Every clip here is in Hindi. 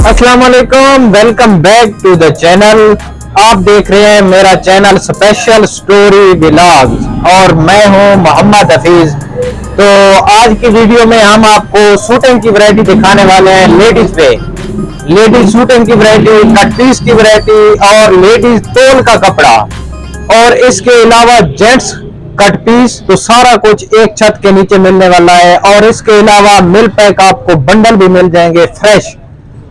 अस्सलाम वालेकुम, welcome back to the channel. आप देख रहे हैं मेरा चैनल स्पेशल स्टोरी व्लॉग्स और मैं हूं मोहम्मद हफीज। तो आज की वीडियो में हम आपको सूटिंग की वैरायटी दिखाने वाले हैं। लेडीज पे लेडीज सूटिंग की वैरायटी, कट पीस की वैरायटी और लेडीज तोल का कपड़ा और इसके अलावा जेंट्स कट पीस। तो सारा कुछ एक छत के नीचे मिलने वाला है और इसके अलावा मिल पैक आपको बंडल भी मिल जाएंगे फ्रेश।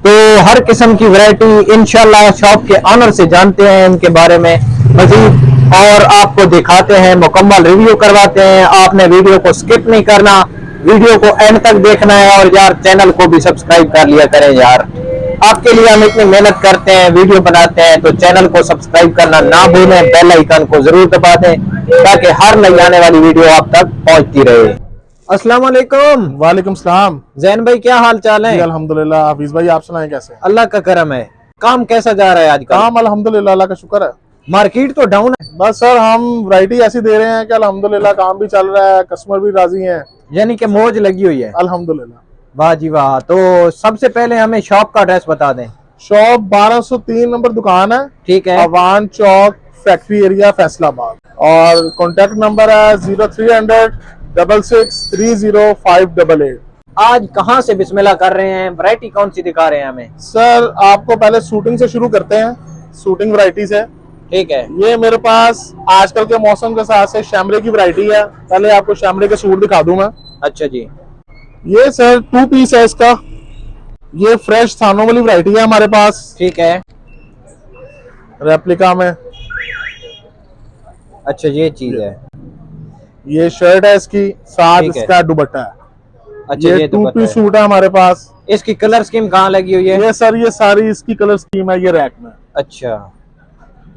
तो हर किस्म की वैरायटी इंशाल्लाह शॉप के ऑनर से जानते हैं इनके बारे में मजीद और आपको दिखाते हैं, मुकम्मल रिव्यू करवाते हैं। आपने वीडियो को स्किप नहीं करना, वीडियो को एंड तक देखना है और यार चैनल को भी सब्सक्राइब कर लिया करें यार। आपके लिए हम इतनी मेहनत करते हैं, वीडियो बनाते हैं, तो चैनल को सब्सक्राइब करना ना भूलें, बेल आइकन को जरूर दबा दें ताकि हर नई आने वाली वीडियो आप तक पहुंचती रहे। अस्सलाम वालेकुम। वालेकुम सलाम। जैन भाई क्या हाल चाल है? अल्हम्दुलिल्लाह। हाफिज भाई आप सुनाएं कैसे? अल्लाह का करम है। काम कैसा जा रहा है आजकल? काम अल्हम्दुलिल्लाह अल्लाह का शुक्र है। मार्केट तो डाउन है। बस सर हम वैरायटी ऐसी दे रहे हैं कि अल्हम्दुलिल्लाह काम भी चल रहा है, कस्टमर भी राजी हैं, यानी कि मौज लगी हुई है। अल्हम्दुलिल्लाह। वाह जी वाह। तो सबसे पहले हमें शॉप का एड्रेस बता दें। शॉप 1203 नंबर दुकान है, ठीक है। अवान चौक, फैक्ट्री एरिया, फैसलाबाद। और कॉन्टेक्ट नंबर है 0300 66 30588। आज कहाँ से बिस्मिल्लाह कर रहे हैं? वैरायटी कौन सी दिखा रहे हैं हमें? सर आपको पहले शूटिंग से शुरू करते हैं, शूटिंग वैरायटी से। ठीक है। ये मेरे पास आजकल के मौसम के साथ से शैमरे की वैरायटी है। पहले आपको शैमरे के सूट दिखा दूं मैं। अच्छा जी। ये सर 2 पीस है इसका। ये फ्रेश थानों वाली वैरायटी है हमारे पास। ठीक है। रेप्लिका में। अच्छा ये चीज है। ये शर्ट है इसकी, साथ ठीक है। इसका दुपट्टा है। अच्छा ये 2 पीस सूट है हमारे पास। इसकी कलर स्कीम कहाँ लगी हुई है? ये सर ये सारी इसकी कलर स्कीम है, ये रैक में। अच्छा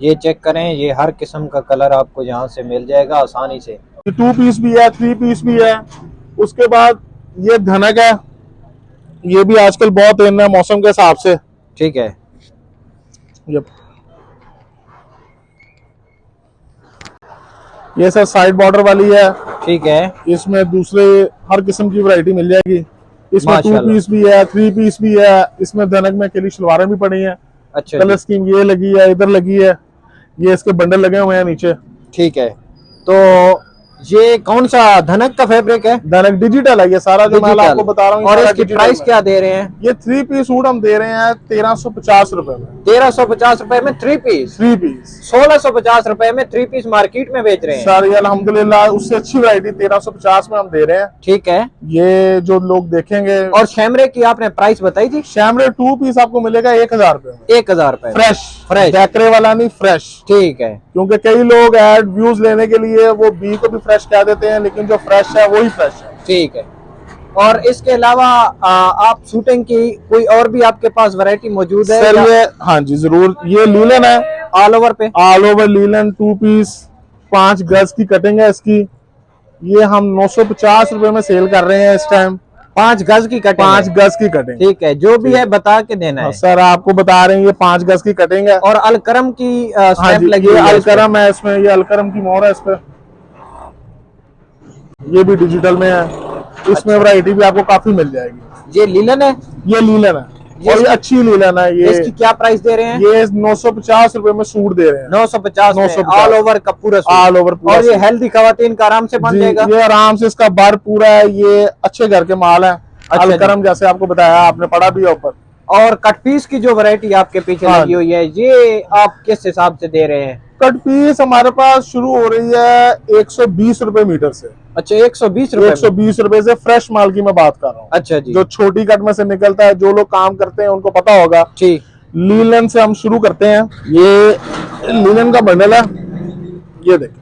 ये चेक करें, ये हर किस्म का कलर आपको यहाँ से मिल जाएगा आसानी से। ये 2 पीस भी है, 3 पीस भी है। उसके बाद ये धनक है, ये भी आजकल बहुत इन है मौसम के हिसाब से। ठीक है। ये सर साइड बॉर्डर वाली है। ठीक है। इसमें दूसरे हर किस्म की वैरायटी मिल जाएगी। इसमें 2 माशाल्लाह। पीस भी है, 3 पीस भी है। इसमें धनक में अकेली शलवारें भी पड़ी हैं। अच्छा कलर जी। स्कीम ये लगी है, इधर लगी है। ये इसके बंडल लगे हुए हैं नीचे। ठीक है। तो ये कौन सा धनक का फैब्रिक है? धनक डिजिटल है ये सारा जो मैं आपको बता रहा हूँ। और इसकी प्राइस क्या दे रहे हैं? ये 3 पीस सूट हम दे रहे हैं 1350 रुपए में। 1350 रुपए में 3 पीस। 3 पीस 1650 रुपए में 3 पीस मार्केट में बेच रहे हैं। सर ये अल्हम्दुलिल्लाह उससे अच्छी वैरायटी 1350 में हम दे रहे हैं। ठीक है। ये जो लोग देखेंगे। और शैमरे की आपने प्राइस बताई थी? शैमरे 2 पीस आपको मिलेगा 1000 रुपए में। 1000 रुपए फ्रेश फ्रेश डेकरे वाला नहीं, फ्रेश। ठीक है। क्योंकि कई लोग ऐड व्यूज लेने के लिए वो बी को भी फ्रेश कह देते हैं, लेकिन जो फ्रेश है वही फ्रेश है। ठीक है। और इसके अलावा आप शूटिंग की कोई और भी आपके पास वैरायटी मौजूद है? सर ये हाँ जी जरूर। ये लीलन है, ऑल ओवर पे? ऑल ओवर लीलन 2 पीस, 5 गज की कटिंग है इसकी। ये हम 950 रुपए में सेल कर रहे हैं इस टाइम। 5 गज की कटिंग? 5 गज की कटिंग। ठीक है। जो भी है बता के देना है। सर आपको बता रहे हैं ये 5 गज की कटिंग है। और अलकरम की हाँ स्टैंप जी, लगी ये हुई है अलकरम है इसमें, ये अलकरम की मोहर है इस पे। ये भी डिजिटल में है। इसमें वैरायटी भी आपको काफी मिल जाएगी। ये लीलन है? ये लीलन है और ये अच्छी लीलन है। ये इसकी क्या प्राइस दे रहे हैं? ये 950 रुपए में सूट दे रहे हैं। 950 ऑल ओवर का पूरा सूट? ऑल ओवर पूरा। और ये हेल्दी खवातीन का आराम से बन जाएगा? ये आराम से इसका बर पूरा है। ये अच्छे घर के माल है। अच्छा अलकरम जैसे आपको बताया, आपने पढ़ा भी है ऊपर। और कट पीस की जो वैरायटी आपके पीछे हाँ। लगी हुई है, ये आप किस हिसाब से दे रहे हैं? कट पीस हमारे पास शुरू हो रही है 120 रुपए मीटर से। अच्छा 120 रुपए? 120 रुपए से फ्रेश माल की मैं बात कर रहा हूँ। अच्छा जी। जो छोटी कट में से निकलता है, जो लोग काम करते हैं उनको पता होगा। ठीक। लीलन से हम शुरू करते हैं। ये लीलन का बंडल है, ये देखिए।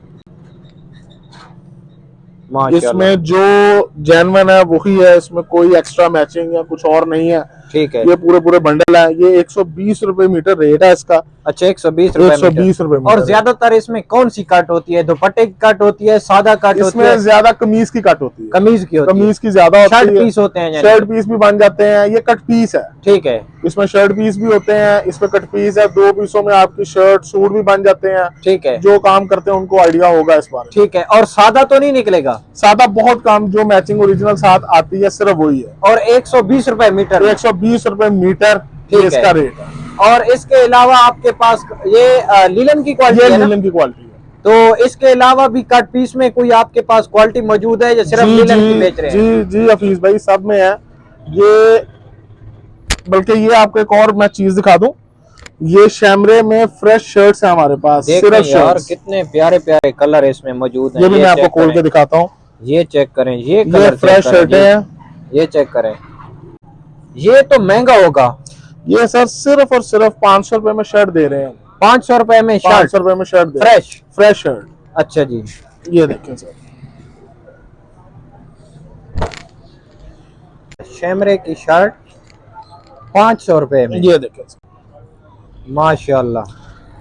इसमें जो जेन्युइन है वही है, इसमें कोई एक्स्ट्रा मैचिंग या कुछ और नहीं है। ठीक है। ये पूरे पूरे बंडल है। ये 120 रुपए मीटर रेट है इसका। अच्छा 120 रुपए 120 रुपए मीटर। और ज्यादातर इसमें कौन सी कट होती है? दुपट्टे की कट होती है, सादा कट होती है? इसमें ज्यादा कमीज की कट होती है। कमीज की होती है? कमीज की ज्यादा होती है। शर्ट पीस होते हैं? शर्ट पीस भी बन जाते हैं। ये कट पीस है। ठीक है। इसमें शर्ट पीस भी होते हैं, इसमें कट पीस है। 2 पीसों में आपकी शर्ट सूट भी बन जाते हैं। ठीक है। जो काम करते हैं उनको आइडिया होगा इस बारे में। ठीक है। और सादा तो नहीं निकलेगा? सादा बहुत कम, जो मैचिंग ओरिजिनल साथ आती है सिर्फ वही है। और 120 रुपए मीटर? 120 रुपए मीटर ठीक ये इसका है। रेट है। और इसके अलावा आपके पास ये लीलन की क्वालिटी ये है ना? लीलन की क्वालिटी है। तो इसके अलावा भी कट पीस में कोई आपके पास क्वालिटी मौजूद है या सिर्फ जी लीलन की जी बेच रहे हैं? जी जी हफीज भाई, सब में है ये। बल्कि ये आपको एक और मैं चीज दिखा दूं, ये शैमरे में फ्रेश शर्ट्स है हमारे पास, देखें सिर्फ यार शर्ट्स। कितने प्यारे प्यारे कलर इसमें मौजूद हैं। ये भी मैं आपको चेक खोल करें, के दिखाता हूँ। ये चेक करें, ये ये कलर चेक फ्रेश करें शर्टें जी। हैं। ये चेक करें, ये तो महंगा होगा। ये सर सिर्फ और सिर्फ 500 रुपए में शर्ट दे रहे हैं। 500 रुपए में शर्ट 500 रुपए में शर्ट दे फ्रेश? Fresh shirt. अच्छा जी, ये देखें सर, शैमरे की शर्ट 500 रुपए में। ये देखें सर, माशाल्लाह,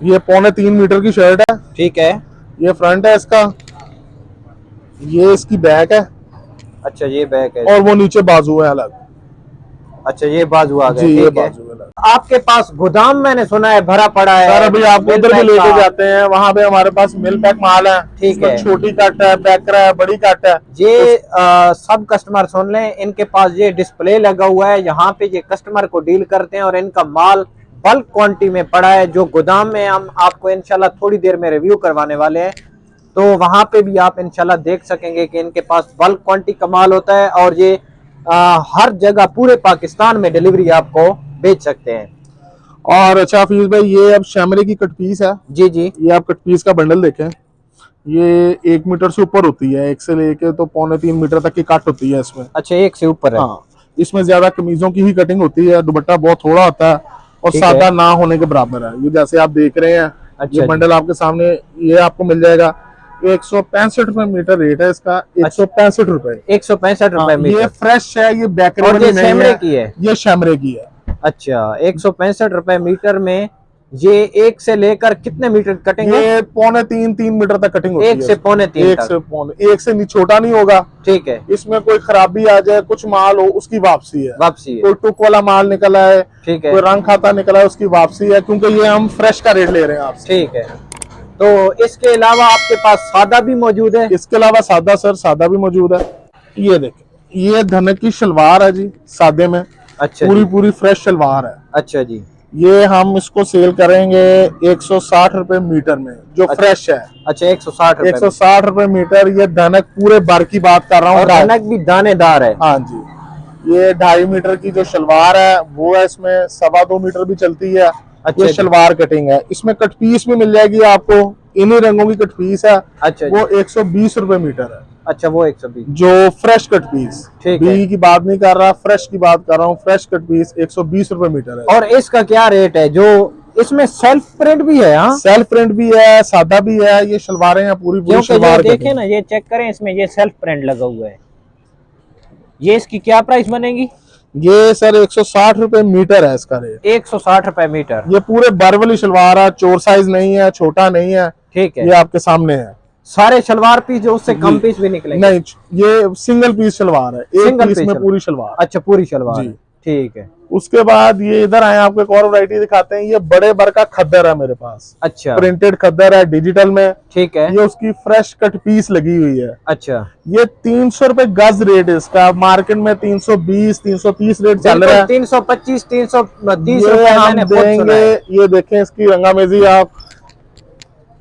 ये 3.25 मीटर की शर्ट है। ठीक है। ये फ्रंट है इसका, ये इसकी बैक है, अच्छा ये बैक है, और वो नीचे बाजू है अलग। अच्छा ये बाजू आ गए, जी ये ठीक है। बाजू है अलग। आपके पास गोदाम मैंने सुना है भरा पड़ा है? सर अभी आपको मिल उधर भी पैक लेके का। जाते हैं, वहाँ पे हमारे पास मिल पैक माल है। ठीक है। इसमें छोटी कट है, पैकर है, बड़ी कट है। ये सब कस्टमर सुन लें, इनके पास ये डिस्प्ले लगा हुआ है, यहाँ पे ये कस्टमर को डील करते हैं और इनका माल बल्क क्वांटिटी में पड़ा है। जो गोदाम में हम आपको इंशाल्लाह थोड़ी देर में रिव्यू करवाने वाले हैं, तो वहां पे भी आप इंशाल्लाह देख सकेंगे कि इनके पास बल्क क्वांटिटी का माल होता है और ये हर जगह पूरे पाकिस्तान में डिलीवरी आपको बेच सकते हैं। और अच्छा हफीज भाई, ये अब शैमरे की कट पीस है। जी जी, ये आप कट पीस का बंडल देखें, ये 1 मीटर से ऊपर होती है, 1 से लेके तो 2.25 मीटर तक की कट होती है इसमें। अच्छा एक से ऊपर है। हाँ, इसमें ज्यादा कमीजों की ही कटिंग होती है, दुपट्टा बहुत थोड़ा होता है और ठीक सादा है। ना होने के बराबर है। ये जैसे आप देख रहे हैं, अच्छा ये बंडल आपके सामने, ये आपको मिल जाएगा। 165 रुपए मीटर रेट है इसका, 165 रुपए। 165 रुपए ये मीटर। फ्रेश है, ये बेकरी और वाली ये नहीं शैमरे है, की है? ये शैमरे की है। अच्छा 165 रुपए मीटर में ये 1 से लेकर कितने मीटर कटेंगे? ये 2.25-3 मीटर तक कटिंग होती है। 1 से 2.25 एक तक। से पौने, एक से नहीं, छोटा नहीं होगा। ठीक है, इसमें कोई खराबी आ जाए, कुछ माल हो, उसकी वापसी है। वापसी है। कोई टुक वाला माल निकला है, ठीक है, कोई रंग खाता निकला है, उसकी वापसी है, क्योंकि ये हम फ्रेश का रेट ले रहे हैं आपसे। ठीक है। तो इसके अलावा आपके पास सादा भी मौजूद है? इसके अलावा सादा, सर सादा भी मौजूद है। ये देखें, ये धनक की शलवार है जी, सादे में। अच्छा पूरी जी, पूरी फ्रेश शलवार है। अच्छा जी। ये हम इसको सेल करेंगे 160 रुपए मीटर में, जो फ्रेश है। अच्छा 160 रुपए। 160 रुपए मीटर। ये धनक पूरे भर की बात कर रहा हूँ। और धनक भी दानेदार है? हाँ जी। ये 2.5 मीटर की जो शलवार है वो है, इसमें 2.25 मीटर भी चलती है। अच्छा ये जी। शलवार कटिंग है। इसमें कट पीस भी मिल जाएगी आपको, इन्हीं रंगों की कट पीस है। अच्छा जी। वो 120 रुपए मीटर है, अच्छा वो 120। जो फ्रेश कट पीस। ठीक है। बी की बात नहीं कर रहा, फ्रेश की बात कर रहा हूँ। फ्रेश कट पीस 120 रुपए मीटर है। और इसका क्या रेट है? जो इसमें सेल्फ प्रिंट भी है? हाँ, सेल्फ प्रिंट भी है, सादा भी है। ये शलवारें हैं, पूरी पूरी क्योंकि शलवार ये कटिंग। देखें ना, ये चेक करें, इसमें ये सेल्फ प्रिंट लगा हुआ है। ये इसकी क्या प्राइस बनेगी? ये सर 160 रुपए मीटर है इसका रेट। 160 रुपए मीटर। ये पूरे बर वाली शलवार है, चोर साइज नहीं है, छोटा नहीं है। ठीक है। ये आपके सामने है। सारे शलवार पीस जो उससे कम जी। पीस भी निकलेंगे? नहीं, ये सिंगल पीस शलवार है, एक सिंगल पीस पीस में शलवार। पूरी शलवार। अच्छा पूरी शलवार जी। है। ठीक है। उसके बाद ये इधर आए, आपको एक और वैरायटी दिखाते हैं। ये बड़े बर का खद्दर है मेरे पास, अच्छा प्रिंटेड खद्दर है, डिजिटल में। ठीक है। ये उसकी फ्रेश कट पीस लगी हुई है। अच्छा ये 300 रुपए गज रेट है इसका। मार्केट में 320 330 रेट चल रहा है। 325 330 ये रुपए हम मैंने खुद सुना देंगे। है। ये देखें इसकी रंगामेजी आप,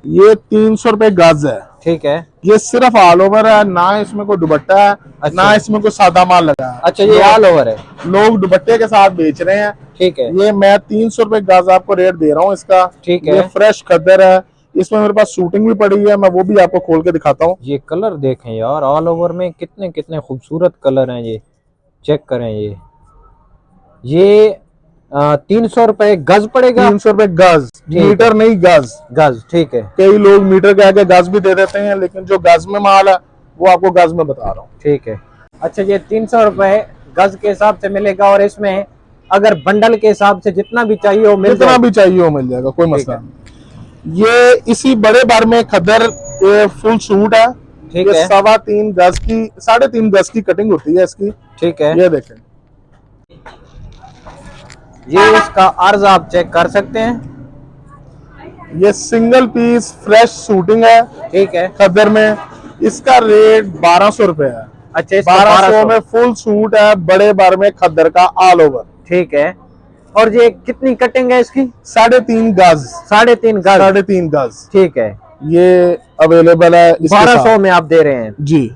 ये 300 रुपए गज है। ठीक है। ये सिर्फ ऑल ओवर है, ना इसमें कोई दुपट्टा है, अच्छा। ना इसमें कोई सादा माल लगा है। अच्छा ये ऑल ओवर है? लोग दुपट्टे के साथ बेच रहे हैं। ठीक है। ये मैं 300 रुपए गज आपको रेट दे रहा हूँ इसका। ठीक है। ये फ्रेश खद्दर है। इसमें मेरे पास शूटिंग भी पड़ी है, मैं वो भी आपको खोल के दिखाता हूँ। ये कलर देखें यार, ऑल ओवर में कितने कितने खूबसूरत कलर हैं। ये चेक करें। ये 300 रुपए गज पड़ेगा? 300 रुपए गज, ठीक है। मीटर नहीं गज। गज, ठीक है। कई लोग मीटर के आगे गज भी दे देते हैं, लेकिन जो गज में माल है वो आपको गज में बता रहा हूँ। ठीक है। अच्छा ये 300 रुपए गज के हिसाब से मिलेगा, और इसमें अगर बंडल के हिसाब से जितना भी चाहिए वो मिल जितना जाएगा? भी चाहिए वो मिल जाएगा, कोई ठीक मसला है। नहीं। ये इसी बड़े बार में खद्दर, ये फुल सूट है। ठीक ये है। 3.25 गज की, 3.5 गज की कटिंग होती है इसकी। ठीक है। ये देखें, ये इसका अर्ज आप चेक कर सकते हैं। ये सिंगल पीस फ्रेश शूटिंग है ठीक है। खद्दर में। इसका रेट 1200 रुपए है। अच्छा इसका 1200 में फुल सूट है, बड़े बार में खद्दर का ऑल ओवर। ठीक है। और ये कितनी कटिंग है इसकी? 3.5 गज। 3.5 गज। 3.5 गज, ठीक है। ये अवेलेबल है इसके 1200 में आप दे रहे हैं जी।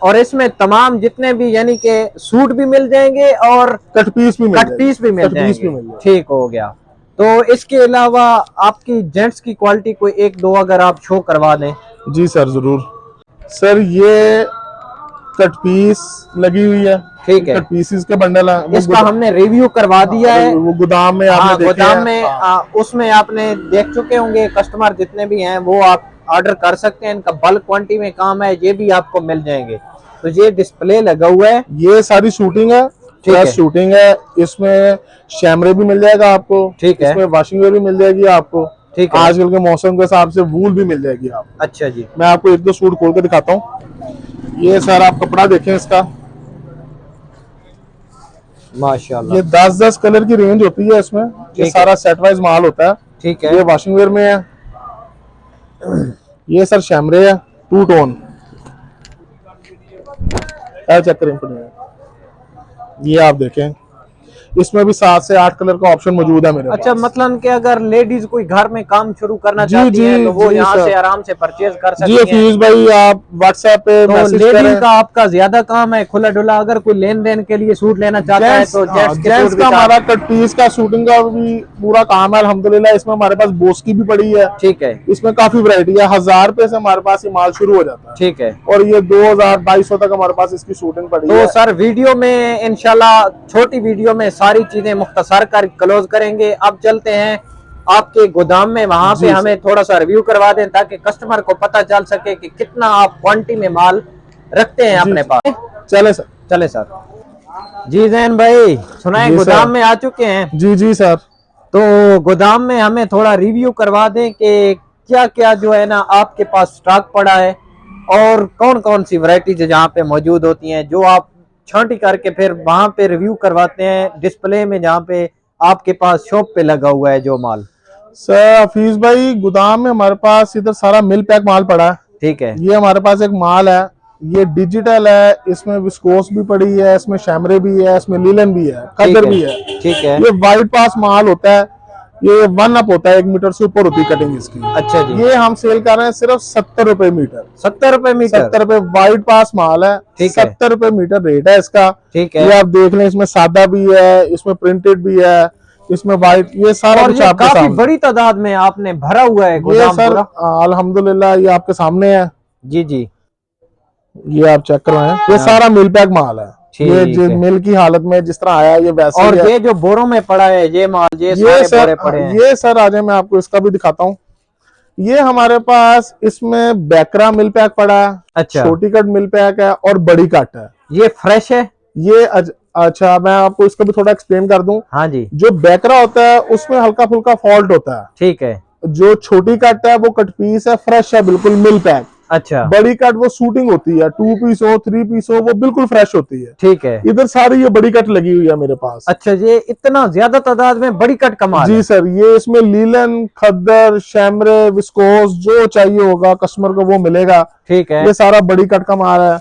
और इसमें तमाम जितने भी यानी कि सूट भी मिल जाएंगे और कट पीस भी मिल जाएंगे। ठीक हो गया। तो इसके अलावा आपकी जेंट्स की क्वालिटी कोई एक दो अगर आप शो करवा दें। जी सर जरूर। सर ये कट पीस लगी हुई है, ठीक है। कट पीसेस के बंडल है, इसका हमने रिव्यू करवा दिया है। वो गोदाम में आपने देखे गोदाम हैं। में उसमें आपने देख चुके होंगे, कस्टमर जितने भी हैं वो आप ऑर्डर कर सकते हैं। इनका बल्क क्वांटिटी में काम है, ये भी आपको मिल जाएंगे। तो ये डिस्प्ले लगा हुआ है, ये सारी शूटिंग है, फ्रेश शूटिंग है। इसमें शैमरे भी मिल जाएगा आपको, ठीक है। इसमें वॉशिंग वेयर भी मिल जाएगी आपको, ठीक है। आजकल के मौसम के हिसाब से वूल भी मिल जाएगी आपको। अच्छा जी। मैं आपको एक दो सूट खोल के दिखाता हूँ। ये सर आप कपड़ा देखें इसका, माशाल्लाह। ये 10-10 कलर की रेंज होती है इसमें। ये सारा सेट वाइज माल होता है। ठीक है। ये वॉशिंग वेयर में है। ये सर शैमरे है 2 टोन, चेक करें। ये आप देखें, इसमें भी 7 से 8 कलर का ऑप्शन मौजूद है मेरे पास। अच्छा, मतलब कि अगर लेडीज कोई घर में काम शुरू करना जी, चाहती जी, है तो वो जी, यहाँ सर। से आराम से परचेज कर सकती जी हैं। हफीज भाई आप व्हाट्सएप पे तो मैसेज लेडीज करें। का आपका ज्यादा काम है खुला डुला, अगर कोई लेन देन के लिए सूट लेना चाहता है तो जेंट्स का हमारा कट पीस का शूटिंग का भी पूरा काम है अल्हम्दुलिल्लाह। इसमें हमारे पास बोस की भी पड़ी है। ठीक है। इसमें काफी वैरायटी है। 1000 रुपए से हमारे पास ये माल शुरू हो जाता है। ठीक है। और ये 2000-2200 तक हमारे पास इसकी शूटिंग पड़ी है। तो सर वीडियो में इंशाल्लाह छोटी वीडियो में सारी चीजें मुख्तसर कर क्लोज करेंगे। अब चलते हैं आपके गोदाम में, वहां पे हमें थोड़ा सा रिव्यू करवा दें ताकि कस्टमर को पता चल सके कि कितना आप क्वांटिटी में माल रखते हैं अपने पास। चले सर। चले सर। जी जैन भाई सुनाए, गोदाम में आ चुके हैं। जी जी सर। तो गोदाम में हमें थोड़ा रिव्यू करवा दें कि क्या क्या जो है ना आपके पास स्टॉक पड़ा है और कौन कौन सी वैरायटी जहाँ पे मौजूद होती हैं, जो आप छांटी करके फिर वहां पे रिव्यू करवाते हैं डिस्प्ले में जहाँ पे आपके पास शॉप पे लगा हुआ है जो माल। सर हफीज भाई गोदाम में हमारे पास इधर सारा मिल पैक माल पड़ा है। ठीक है। ये हमारे पास एक माल है, ये डिजिटल है, इसमें विस्कोस भी पड़ी है, इसमें शैमरे भी है, इसमें लीलन भी है, खद्दर भी है। ठीक है। ये वाइट पास माल होता है, ये 1 अप होता है, 1 मीटर से ऊपर होती है कटिंग इसकी। अच्छा जी। ये हम सेल कर रहे हैं सिर्फ 70 रुपए मीटर। 70 रुपए मीटर? 70 रुपए वाइट पास माल है। 70 रुपए मीटर रेट है इसका। ठीक है। ये आप देख लें, इसमें सादा भी है, इसमें प्रिंटेड भी है, इसमें वाइट, ये सारा और कुछ ये आपके काफी सामने। बड़ी तादाद में आपने भरा हुआ है ये गोदाम सर पूरा। अल्हम्दुलिल्लाह ये आपके सामने है। जी जी। ये आप चेक करवाएं, ये सारा मिल पैक माल है। ये मिल की हालत में जिस तरह आया ये वैसे और ही है। ये जो बोरों में पड़ा है ये माल, ये सारे बोरे पड़े हैं। ये सर आज मैं आपको इसका भी दिखाता हूँ। ये हमारे पास इसमें बैकरा मिल पैक पड़ा है। अच्छा। छोटी कट मिल पैक है और बड़ी कट है। ये फ्रेश है ये अच्छा मैं आपको इसका भी थोड़ा एक्सप्लेन कर दूं। हाँ जी। जो बैकरा होता है उसमें हल्का फुल्का फॉल्ट होता है। ठीक है। जो छोटी कट है वो कट पीस है, फ्रेश है बिल्कुल मिल पैक। अच्छा। बड़ी कट वो शूटिंग होती है, 2 पीस हो 3 पीस हो, वो बिल्कुल फ्रेश होती है। ठीक है। इधर सारी ये बड़ी कट लगी हुई है मेरे पास। अच्छा, ये इतना ज्यादा तादाद में बड़ी कट का माल जी है। सर, ये इसमें लीलन, खद्दर, शैमरे, विस्कोस जो चाहिए होगा कस्टमर को वो मिलेगा। ठीक है। ये सारा बड़ी कट का माल है।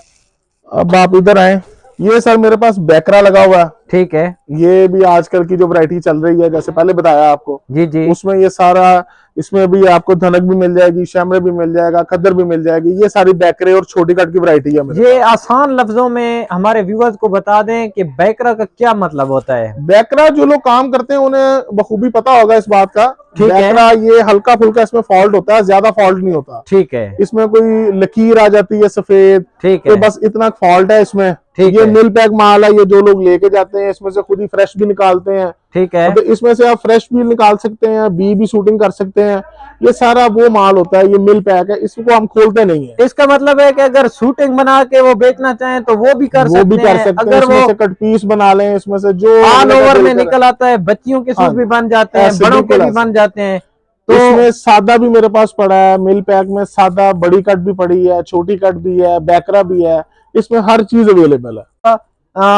अब आप इधर आए, ये सर मेरे पास बैकरा लगा हुआ है। ठीक है। ये भी आजकल की जो वैरायटी चल रही है, जैसे पहले बताया आपको। जी जी। उसमें ये सारा, इसमें भी आपको धनक भी मिल जाएगी, शैमरे भी मिल जाएगा, खद्दर भी मिल जाएगी। ये सारी बैकरे और छोटी कट की वैरायटी है। ये आसान लफ्जों में हमारे व्यूअर्स को बता दें कि बैकरा का क्या मतलब होता है। बैकरा जो लोग काम करते हैं उन्हें बखूबी पता होगा इस बात का। बैकरा ये हल्का फुल्का इसमें फॉल्ट होता है, ज्यादा फॉल्ट नहीं होता। ठीक है। इसमें कोई लकीर आ जाती है सफेद, ठीक है। तो बस इतना फॉल्ट है इसमें। ठीक ये है। मिल पैक माल है, ये जो लोग लेके जाते हैं इसमें से खुद ही फ्रेश भी निकालते हैं। ठीक है। तो इसमें से आप फ्रेश भी निकाल सकते हैं, बी भी शूटिंग कर सकते हैं। ये सारा वो माल होता है, ये मिल पैक है, इसको हम खोलते नहीं है। इसका मतलब है कि अगर शूटिंग बना के वो बेचना चाहें तो वो भी कर सकते हैं। अगर इसमें वो से कट पीस बना लें, इसमें से जो ऑल ओवर में निकल आता है, बच्चियों के सूट भी बन जाते हैं, बड़ों के भी बन जाते हैं। तो इसमें सादा भी मेरे पास पड़ा है, मिल पैक में सादा बड़ी कट भी पड़ी है, छोटी कट भी है, बैकरा भी है, इसमें हर चीज अवेलेबल है।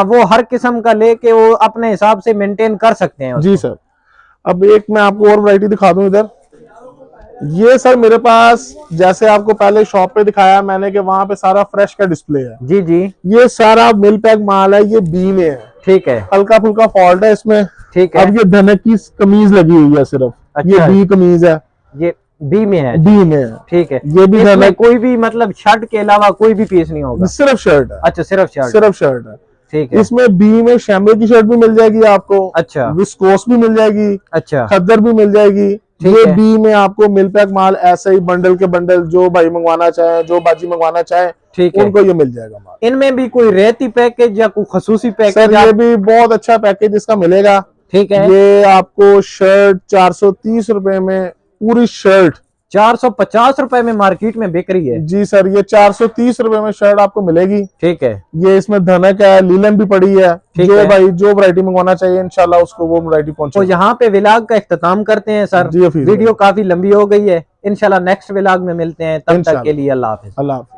वो हर किस्म का लेके वो अपने हिसाब से मेंटेन कर सकते हैं। जी सर। अब एक मैं आपको और वैरायटी दिखा दूं इधर। ये सर मेरे पास, जैसे आपको पहले शॉप पे दिखाया मैंने कि वहां पे सारा फ्रेश का डिस्प्ले है। जी जी। ये सारा मिल पैक माल है, ये बी में है। ठीक है, हल्का फुल्का फॉल्ट है इसमें। ठीक है। अब ये धनक की कमीज लगी हुई है सिर्फ, अच्छा, ये बी कमीज है, ये बी में है। बी में है। ठीक है, ये भी इसमें धनक, कोई भी मतलब शर्ट के अलावा कोई भी पीस नहीं होगा? सिर्फ शर्ट है। अच्छा, सिर्फ शर्ट, सिर्फ शर्ट है। ठीक है। इसमें बी में शैम्बे की शर्ट भी मिल जाएगी आपको, अच्छा, विस्कोस भी मिल जाएगी, अच्छा, खद्दर भी मिल जाएगी। ठीक ये है। बी में आपको मिल पैक माल ऐसे ही बंडल के बंडल, जो भाई मंगवाना चाहे, जो बाजी मंगवाना चाहे, ठीक है। उनको ये मिल जाएगा माल। इनमें भी कोई रेती पैकेज या कोई खसूसी पैकेज? सर ये भी बहुत अच्छा पैकेज इसका मिलेगा। ठीक है। ये आपको शर्ट 430 रुपए में, पूरी शर्ट 450 रुपए में मार्केट में बिक रही है। जी सर, ये 430 रुपए में शर्ट आपको मिलेगी। ठीक है, ये इसमें धनक है, लीलन भी पड़ी है। ठीक जो है। भाई जो वैरायटी मंगवाना चाहिए इंशाल्लाह उसको वो वैरायटी तो पहुंचे। यहाँ पे व्लॉग का इख्तिताम करते हैं सर। जी हफीज वीडियो काफी लंबी हो गई है, इंशाल्लाह नेक्स्ट व्लॉग में मिलते हैं, तब तक इंशाल्लाह। के लिए अल्लाह हाफिज। अल्लाह हाफिज।